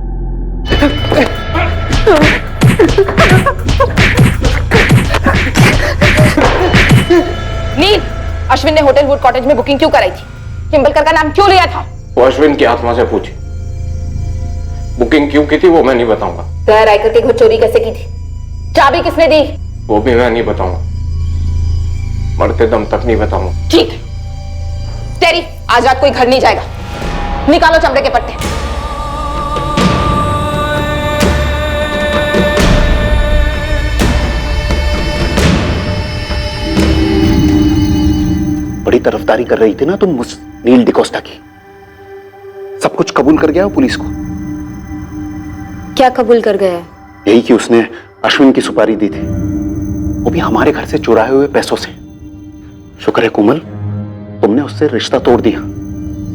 नील, अश्विन तुमने होटल वुड कॉटेज में बुकिंग क्यों कराई थी? चिंबलकर का नाम क्यों लिया था? वो अश्विन की आत्मा से पूछे। बुकिंग क्यों की थी वो मैं नहीं बताऊंगा। दया रायकर के घर चोरी कैसे की थी? चाबी किसने दी? वो भी मैं नहीं बताऊंगा, मरते दम तक नहीं बताऊंगा। ठीक है टेरी, आज रात कोई घर नहीं जाएगा। निकालो चमड़े के पट्टे। बड़ी तरफदारी कर रही थी ना तुम उस नील डिकोस्टा की। सब कुछ कबूल कर गया हो पुलिस को? क्या कबूल कर गया? यही कि उसने अश्विन की सुपारी दी थी, वो भी हमारे घर से चुराए हुए पैसों से। शुक्र है कोमल, तुमने उससे रिश्ता तोड़ दिया।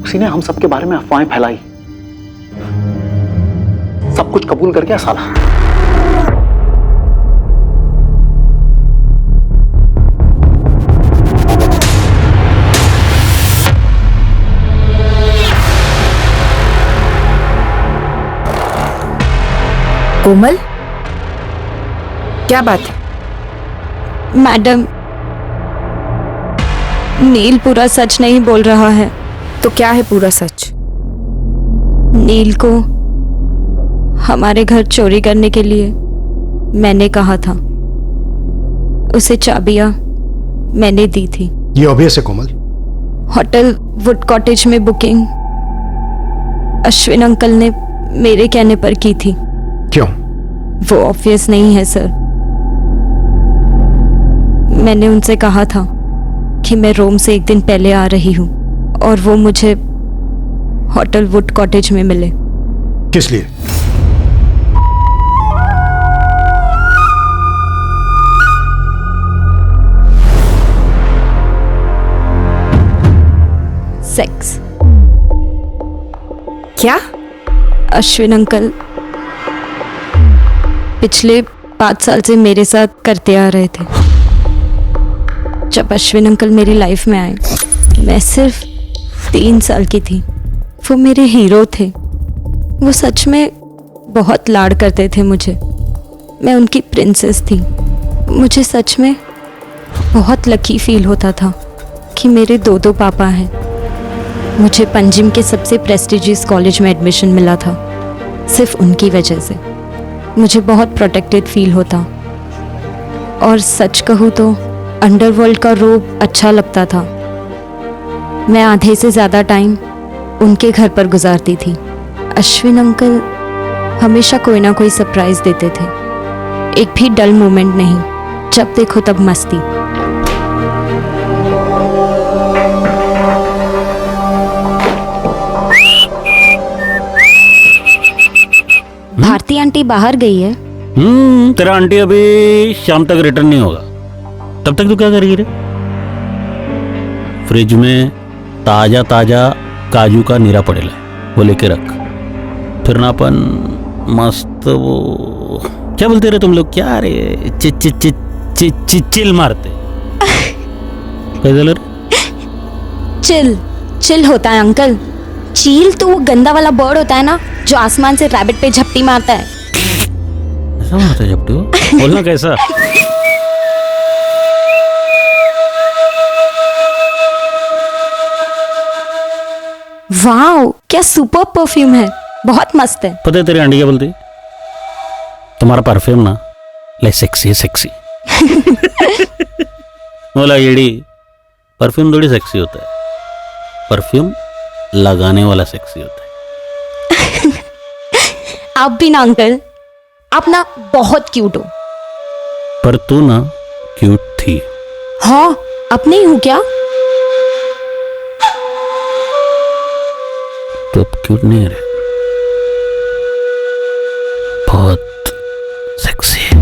उसी ने हम सबके बारे में अफवाहें फैलाई। सब कुछ कबूल कर गया साला। कोमल, क्या बात है? मैडम, नील पूरा सच नहीं बोल रहा है। तो क्या है पूरा सच? नील को हमारे घर चोरी करने के लिए मैंने कहा था। उसे चाबियां मैंने दी थी। ये ऑब्वियस है कोमल। होटल वुड कॉटेज में बुकिंग अश्विन अंकल ने मेरे कहने पर की थी। क्यों? वो ऑब्वियस नहीं है सर। मैंने उनसे कहा था कि मैं रोम से एक दिन पहले आ रही हूँ और वो मुझे होटल वुड कॉटेज में मिले। किस लिए? सेक्स। क्या? अश्विन अंकल पिछले 5 साल से मेरे साथ करते आ रहे थे। जब अश्विन अंकल मेरी लाइफ में आए, मैं सिर्फ 3 साल की थी। वो मेरे हीरो थे। वो सच में बहुत लाड करते थे मुझे। मैं उनकी प्रिंसेस थी। मुझे सच में बहुत लकी फील होता था कि मेरे 2 पापा हैं। मुझे पंजिम के सबसे प्रेस्टिजियस कॉलेज में एडमिशन मिला था सिर्फ उनकी वजह से। मुझे बहुत प्रोटेक्टेड फील होता। और सच कहूँ तो अंडरवर्ल्ड का रोब अच्छा लगता था। मैं आधे से ज़्यादा टाइम उनके घर पर गुजारती थी। अश्विन अंकल हमेशा कोई ना कोई सरप्राइज देते थे। एक भी डल मोमेंट नहीं, जब देखो तब मस्ती। भारती आंटी बाहर गई है। तेरा आंटी अभी शाम तक रिटर्न नहीं होगा। तब तक तू क्या करेगी रे? फ्रिज में ताजा ताजा काजू का नीरा पड़ेला है, वो लेके रख। फिर ना अपन मस्त वो क्या बोलते रहे तुम लोग, क्या रे, चिल मारते। कैसे रे? चिल चिल होता है अंकल। चील तो वो गंदा वाला बर्ड होता है ना, जो आसमान से रैबिट पे झपटी मारता है। ऐसा मारता है झपटी? बोलना कैसा? वाओ, क्या सुपर परफ्यूम है, बहुत मस्त है। पता है तेरी आंटी क्या बोलती? तुम्हारा परफ्यूम ना ले सेक्सी है, सेक्सी। बोला येड़ी, परफ्यूम थोड़ी सेक्सी होता है, परफ्यूम लगाने वाला सेक्सी होता है। आप भी ना अंकल, आप ना बहुत क्यूट हो। पर तू ना क्यूट थी। हाँ, अब नहीं हूँ क्या? तो अब क्यूट नहीं रहे, बहुत सेक्सी है।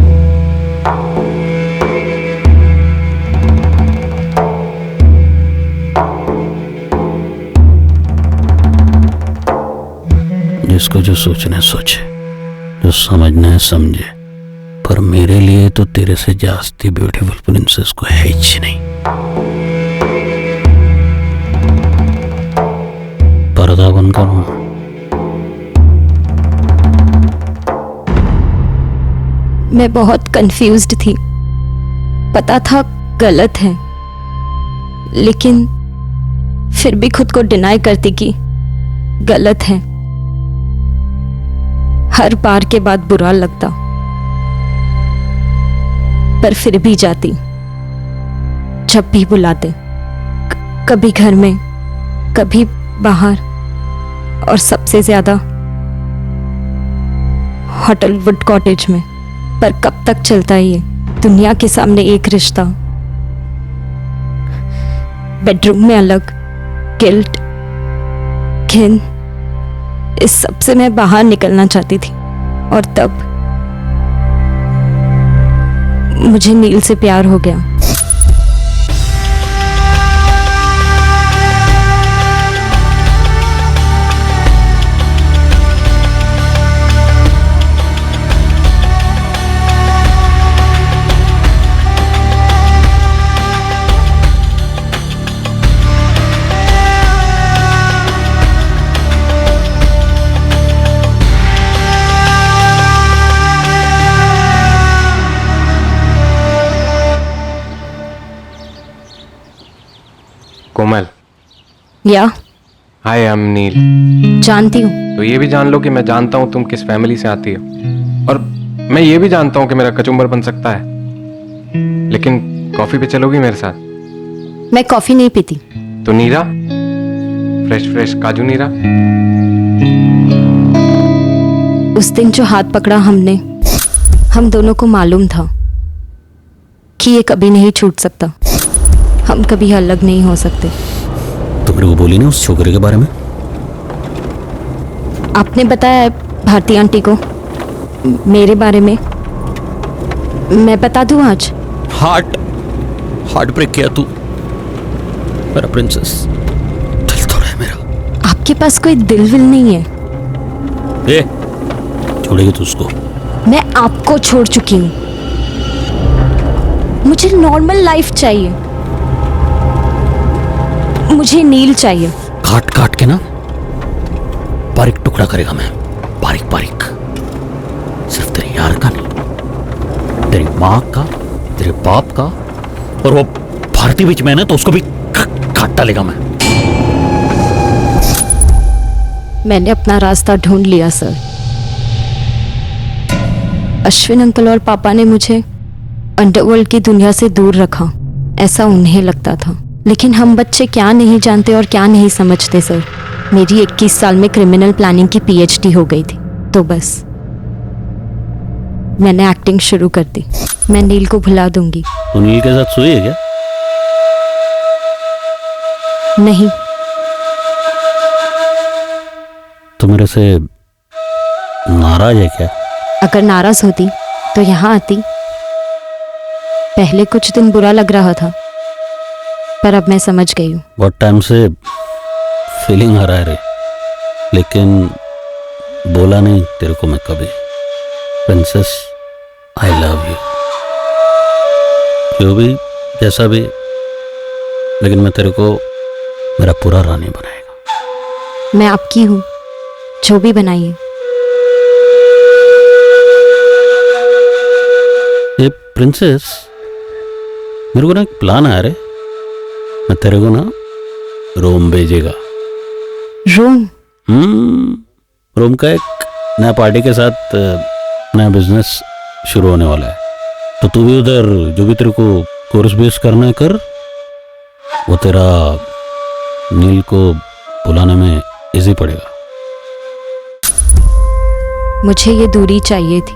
जिसको जो सोचना है सोचे, जो समझना है समझे, पर मेरे लिए तो तेरे से जास्ती ब्यूटीफुल प्रिंसेस को है ही नहीं। पर्दा बंद करो। मैं बहुत कंफ्यूज्ड थी। पता था गलत है, लेकिन फिर भी खुद को डिनाई करती कि गलत है। हर बार के बाद बुरा लगता, पर फिर भी जाती जब भी बुलाते, कभी घर में, कभी बाहर, और सबसे ज्यादा होटल वुड कॉटेज में। पर कब तक चलता है ये दुनिया के सामने एक रिश्ता? बेडरूम में अलग, गिल्ट, घिन, इस सब से मैं बाहर निकलना चाहती थी। और तब मुझे नील से प्यार हो गया। कोमल, या हाय, आई एम नील। जानती हूँ। तो ये भी जान लो कि मैं जानता हूँ तुम किस फैमिली से आती हो, और मैं ये भी जानता हूँ कि मेरा कचुम्बर बन सकता है। लेकिन कॉफी पे चलोगी मेरे साथ? मैं कॉफी नहीं पीती। तो नीरा, फ्रेश फ्रेश काजू नीरा। उस दिन जो हाथ पकड़ा हमने, हम दोनों को मालूम था कि ये कभी नहीं छूट सकता। हम कभी अलग नहीं हो सकते। तो मेरे को बोली नहीं उस छोकरे के बारे में? आपने बताया है भारती आंटी को मेरे बारे में। मैं बता दूं आज? हार्ट ब्रेक किया तू मेरा प्रिंसेस। दिल तोड़ा है मेरा। आपके पास कोई दिल विल नहीं है? ए, छोड़ेगी तू उसको? मैं आपको छोड़ चुकी हूँ। मुझे नॉर्मल लाइफ चाहिए। मुझे नील चाहिए। काट काट के ना बारीक टुकड़ा करेगा मैं, बारीक बारीक। सिर्फ तेरे यार का नहीं, तेरी माँ का, तेरे बाप का, और वो भारती बीच में है ना, तो उसको भी काट डालेगा मैं। मैंने अपना रास्ता ढूंढ लिया सर। अश्विन अंकल और पापा ने मुझे अंडरवर्ल्ड की दुनिया से दूर रखा, ऐसा उन्हें लगता था। लेकिन हम बच्चे क्या नहीं जानते और क्या नहीं समझते सर। मेरी 21 साल में क्रिमिनल प्लानिंग की पीएचडी हो गई थी, तो बस मैंने एक्टिंग शुरू कर दी। मैं नील को भुला दूंगी। तो नील के साथ सोई है क्या? नहीं। तो मेरे से नाराज है क्या? अगर नाराज होती तो यहाँ आती। पहले कुछ दिन बुरा लग रहा था, पर अब मैं समझ गई हूँ। बहुत टाइम से फीलिंग आ रहा है रे, लेकिन बोला नहीं तेरे को मैं कभी। Princess, I love you. जो भी जैसा भी, लेकिन मैं तेरे को मेरा पूरा रानी बनाएगा। मैं आपकी हूँ, जो भी बनाइए। ये प्रिंसेस, मेरे को ना एक प्लान आया रे। मैं तेरे को ना रोम भेजेगा। रोम? रोम का एक नया पार्टी के साथ नया बिजनेस शुरू होने वाला है। तो तू भी उधर जो भी तेरे को कोर्स बेस करना है कर। वो तेरा नील को बुलाने में इजी पड़ेगा। मुझे ये दूरी चाहिए थी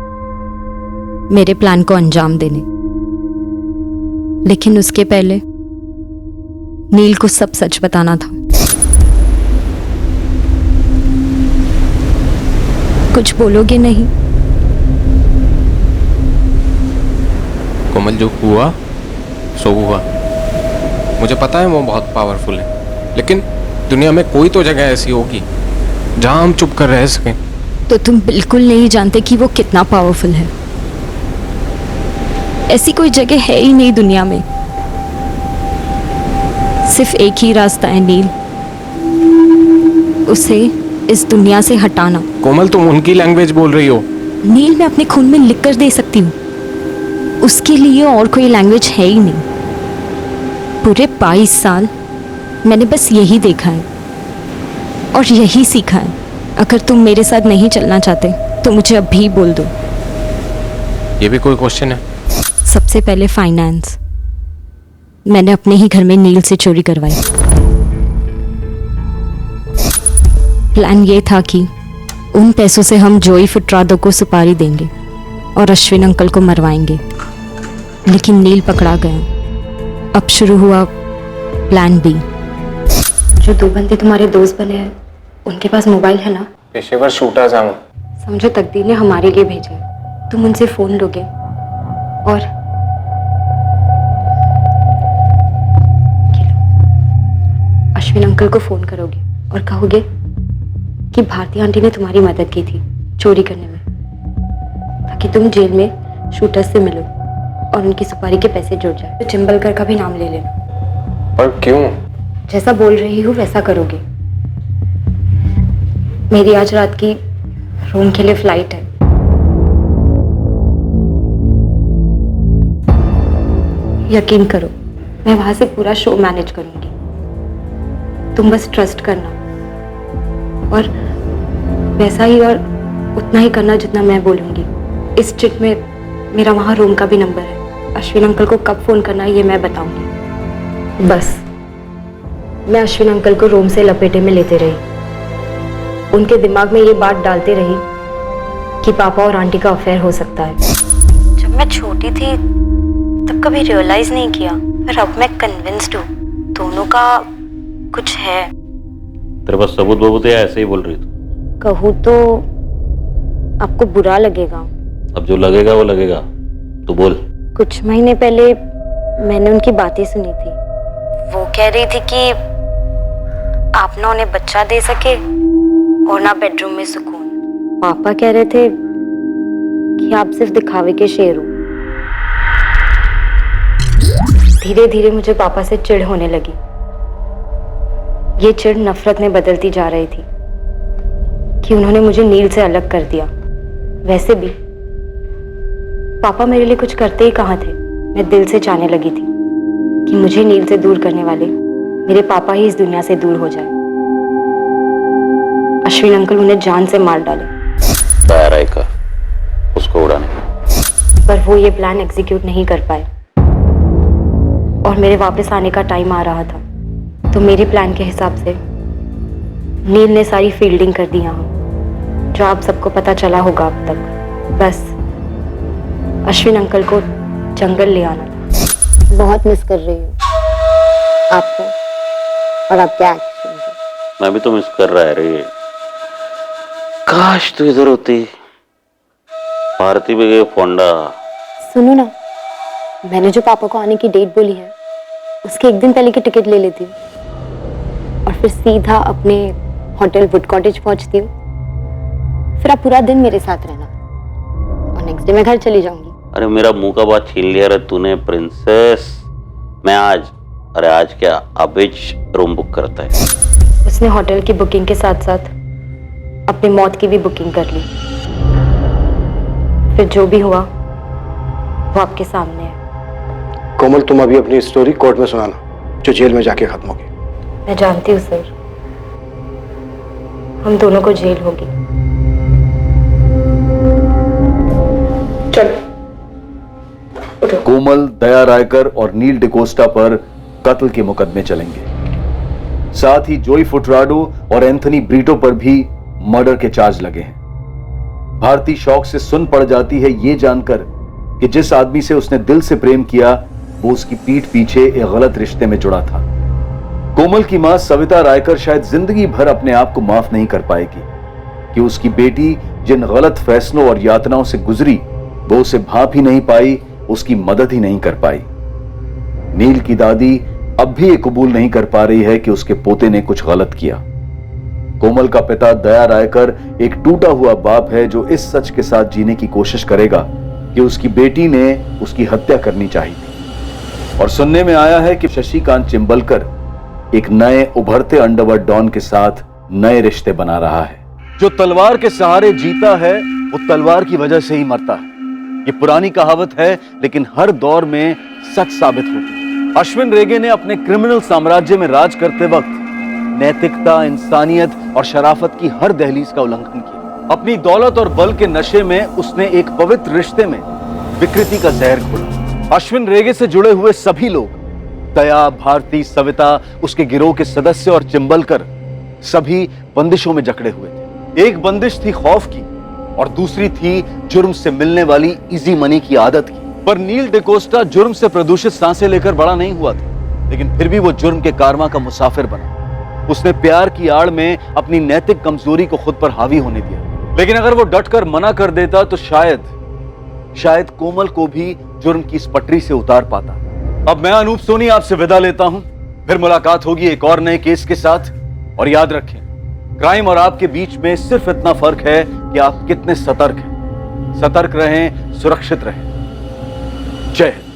मेरे प्लान को अंजाम देने, लेकिन उसके पहले नील को सब सच बताना था। कुछ बोलोगे नहीं? कोमल, जो हुआ सो हुआ। मुझे पता है वो बहुत पावरफुल है, लेकिन दुनिया में कोई तो जगह ऐसी होगी जहां हम चुप कर रह सकें। तो तुम बिल्कुल नहीं जानते कि वो कितना पावरफुल है। ऐसी कोई जगह है ही नहीं दुनिया में। सिर्फ एक ही रास्ता है नील, उसे इस दुनिया से हटाना। कोमल, तुम उनकी लैंग्वेज बोल रही हो। नील मैं अपने खून में लिख कर दे सकती हूँ, उसके लिए और कोई लैंग्वेज है ही नहीं। पूरे 22 साल मैंने बस यही देखा है और यही सीखा है। अगर तुम मेरे साथ नहीं चलना चाहते तो मुझे अभी बोल दो। ये भी कोई क्वेश्चन है? सबसे पहले फाइनेंस मैंने अपने ही घर में नील से चोरी करवाई। प्लान ये था कि उन पैसों से हम जोई फुटरादो को सुपारी देंगे और अश्विन अंकल को मरवाएंगे, लेकिन नील पकड़ा गया। अब शुरू हुआ प्लान बी। जो 2 बंदे तुम्हारे दोस्त बने हैं उनके पास मोबाइल है ना? पेशेवर शूटर्स हैं। समझो तकदीर ने हमारे लिए भेजे। तुम उनसे फोन लोगे और अश्विन अंकल को फोन करोगे और कहोगे कि भारती आंटी ने तुम्हारी मदद की थी चोरी करने में, ताकि तुम जेल में शूटर्स से मिलो और उनकी सुपारी के पैसे जुड़ जाए। तो चिंबलकर का भी नाम ले लेना। पर क्यों? जैसा बोल रही हूँ वैसा करोगे। मेरी आज रात की रोम के लिए फ्लाइट है। यकीन करो मैं वहां से पूरा शो मैनेज करूंगी। तुम बस ट्रस्ट करना और वैसा ही और उतना ही करना जितना मैं बोलूंगी। इस चिट में मेरा वहां रूम का भी नंबर है। अश्विन अंकल को कब फोन करना है ये मैं बताऊंगी। बस मैं अश्विन अंकल को रोम से लपेटे में लेते रही। उनके दिमाग में ये बात डालते रही कि पापा और आंटी का अफेयर हो सकता है। जब मैं छोटी थी तब कभी रियलाइज नहीं किया, पर अब मैं कन्विंस्ड हूँ दोनों का कुछ है। तेरे पास सबूत बबूत है या ऐसे ही बोल रही तू? कहूँ तो आपको बुरा लगेगा। अब जो लगेगा वो लगेगा, तू बोल। कुछ महीने पहले मैंने उनकी बातें सुनी थी। वो कह रही थी कि आप ना उन्हें बच्चा दे सके और ना बेडरूम में सुकून। पापा कह रहे थे कि आप सिर्फ दिखावे के शेर हो। धीरे धीरे मुझे पापा से चिढ़ होने लगी। ये चिढ़ नफरत में बदलती जा रही थी कि उन्होंने मुझे नील से अलग कर दिया। वैसे भी पापा मेरे लिए कुछ करते ही कहाँ थे। मैं दिल से चाहने लगी थी कि मुझे नील से दूर करने वाले मेरे पापा ही इस दुनिया से दूर हो जाए। अश्विन अंकल उन्हें जान से मार डाले। तैयार है का उसको उड़ाने, पर वो ये प्लान एग्जीक्यूट नहीं कर पाए और मेरे वापस आने का टाइम आ रहा था। तो मेरे प्लान के हिसाब से नील ने सारी फील्डिंग कर दी यहाँ, जो आप सबको पता चला होगा अब तक। बस अश्विन अंकल को जंगल ले आना था। बहुत मिस कर रही हूँ आपको और आपके एक्शन को। मैं भी तो मिस कर रहा है रे। काश तू इधर होती। भारती भी गई फोंडा। सुनो ना, मैंने जो पापा को आने की डेट बोली है उसके एक दिन पहले की टिकट ले लेती हूँ और फिर सीधा अपने होटल वुड कॉटेज पहुंचती हूँ। फिर आप पूरा दिन मेरे साथ रहना और नेक्स्ट डे मैं घर चली जाऊंगी। अरे मेरा मुंह का बात छीन लिया रे तूने प्रिंसेस। मैं आज क्या अभी रूम बुक करता है। उसने होटल की बुकिंग के साथ साथ अपनी मौत की भी बुकिंग कर ली। फिर जो भी हुआ वो आपके सामने है। कोमल, तुम अभी अपनी स्टोरी कोर्ट में सुनाना जो जेल में जाके खत्म होगी। मैं जानती हूँ सर, हम दोनों को जेल होगी। चलो। कोमल, दया रायकर और नील डिकोस्टा पर कत्ल के मुकदमे चलेंगे। साथ ही जोई फुटराडो और एंथनी ब्रीटो पर भी मर्डर के चार्ज लगे हैं। भारती शौक से सुन पड़ जाती है ये जानकर कि जिस आदमी से उसने दिल से प्रेम किया वो उसकी पीठ पीछे एक गलत रिश्ते में जुड़ा था। कोमल की मां सविता रायकर शायद जिंदगी भर अपने आप को माफ नहीं कर पाएगी कि उसकी बेटी जिन गलत फैसलों और यातनाओं से गुजरी वो उसे भाप ही नहीं पाई, उसकी मदद ही नहीं कर पाई। नील की दादी अब भी ये कबूल नहीं कर पा रही है कि उसके पोते ने कुछ गलत किया। कोमल का पिता दया रायकर एक टूटा हुआ बाप है जो इस सच के साथ जीने की कोशिश करेगा कि उसकी बेटी ने उसकी हत्या करनी चाहिए थी। और सुनने में आया है कि शशिकांत चिंबलकर एक नए उभरते अंडरवर्ल्ड डॉन के साथ नए रिश्ते बना रहा है। जो तलवार के सहारे जीता है वो तलवार की वजह से ही मरता है। ये पुरानी कहावत है लेकिन हर दौर में सच साबित होती है। अश्विन रेगे ने अपने क्रिमिनल साम्राज्य में राज करते वक्त नैतिकता, इंसानियत और शराफत की हर दहलीज का उल्लंघन किया। अपनी दौलत और बल के नशे में उसने एक पवित्र रिश्ते में विकृति का जहर घोला। अश्विन रेगे से जुड़े हुए सभी लोग, दया, भारती, सविता, उसके गिरोह के सदस्य और चिंबलकर, सभी बंदिशों में जकड़े हुए थे। एक बंदिश थी खौफ की और दूसरी थी जुर्म से मिलने वाली इजी मनी की आदत की। पर नील डिकोस्टा जुर्म से प्रदूषित सांसें लेकर बड़ा नहीं हुआ था, लेकिन फिर भी वो जुर्म के कारवां का मुसाफिर बना। उसने प्यार की आड़ में अपनी नैतिक कमजोरी को खुद पर हावी होने दिया। लेकिन अगर वो डटकर मना कर देता तो शायद कोमल को भी जुर्म की इस पटरी से उतार पाता। अब मैं अनूप सोनी आपसे विदा लेता हूं, फिर मुलाकात होगी एक और नए केस के साथ। और याद रखें, क्राइम और आपके बीच में सिर्फ इतना फर्क है कि आप कितने सतर्क हैं। सतर्क रहें, सुरक्षित रहें। जय हिंद।